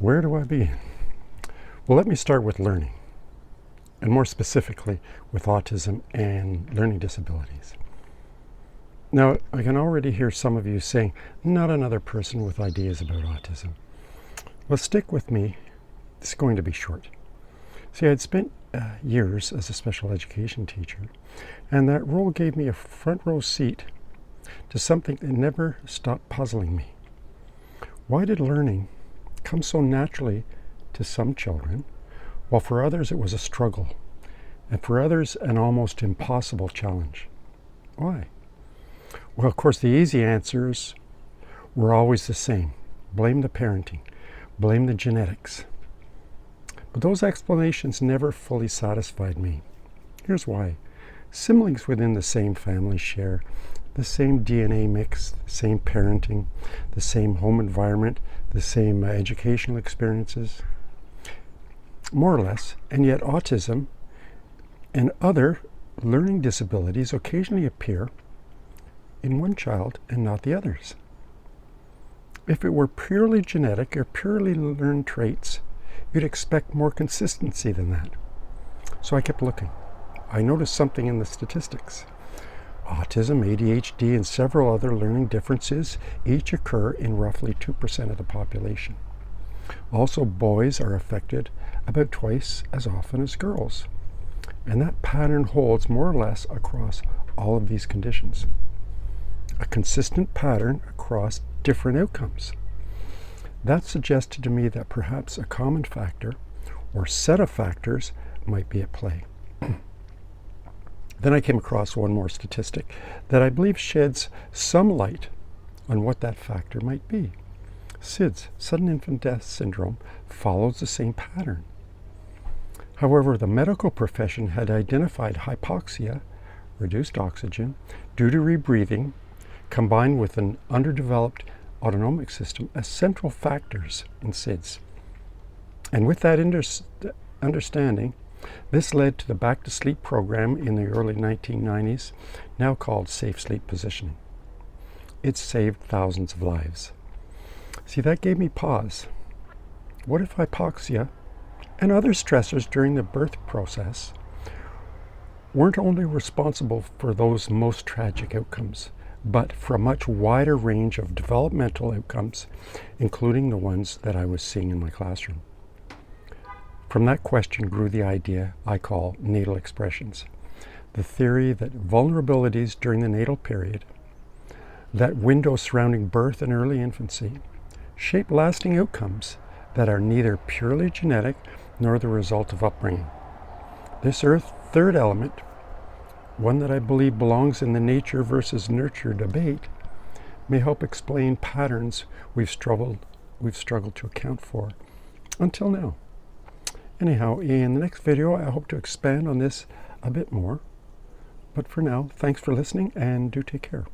Where do I begin? Well, let me start with learning, and more specifically with autism and learning disabilities. Now, I can already hear some of you saying, not another person with ideas about autism. Well, stick with me. It's going to be short. See, I'd spent years as a special education teacher, and that role gave me a front row seat to something that never stopped puzzling me. Why did learning come so naturally to some children, while for others it was a struggle, and for others an almost impossible challenge? Why? Well, of course, the easy answers were always the same. Blame the parenting, blame the genetics. But those explanations never fully satisfied me. Here's why. Siblings within the same family share the same DNA mix, the same parenting, the same home environment, the same educational experiences, more or less, and yet autism and other learning disabilities occasionally appear in one child and not the others. If it were purely genetic or purely learned traits, you'd expect more consistency than that. So I kept looking. I noticed something in the statistics. Autism, ADHD, and several other learning differences each occur in roughly 2% of the population. Also, boys are affected about twice as often as girls. And that pattern holds more or less across all of these conditions. A consistent pattern across different outcomes. That suggested to me that perhaps a common factor or set of factors might be at play. Then I came across one more statistic that I believe sheds some light on what that factor might be. SIDS, sudden infant death syndrome, follows the same pattern. However, the medical profession had identified hypoxia, reduced oxygen, due to rebreathing, combined with an underdeveloped autonomic system as central factors in SIDS. And with that understanding, this led to the Back to Sleep program in the early 1990s, now called Safe Sleep Positioning. It saved thousands of lives. See, that gave me pause. What if hypoxia and other stressors during the birth process weren't only responsible for those most tragic outcomes, but for a much wider range of developmental outcomes, including the ones that I was seeing in my classroom? From that question grew the idea I call Natal Expressions, the theory that vulnerabilities during the natal period, that window surrounding birth and early infancy, shape lasting outcomes that are neither purely genetic nor the result of upbringing. This third element, one that I believe belongs in the nature versus nurture debate, may help explain patterns we've struggled to account for until now. Anyhow, in the next video, I hope to expand on this a bit more. But for now, thanks for listening and do take care.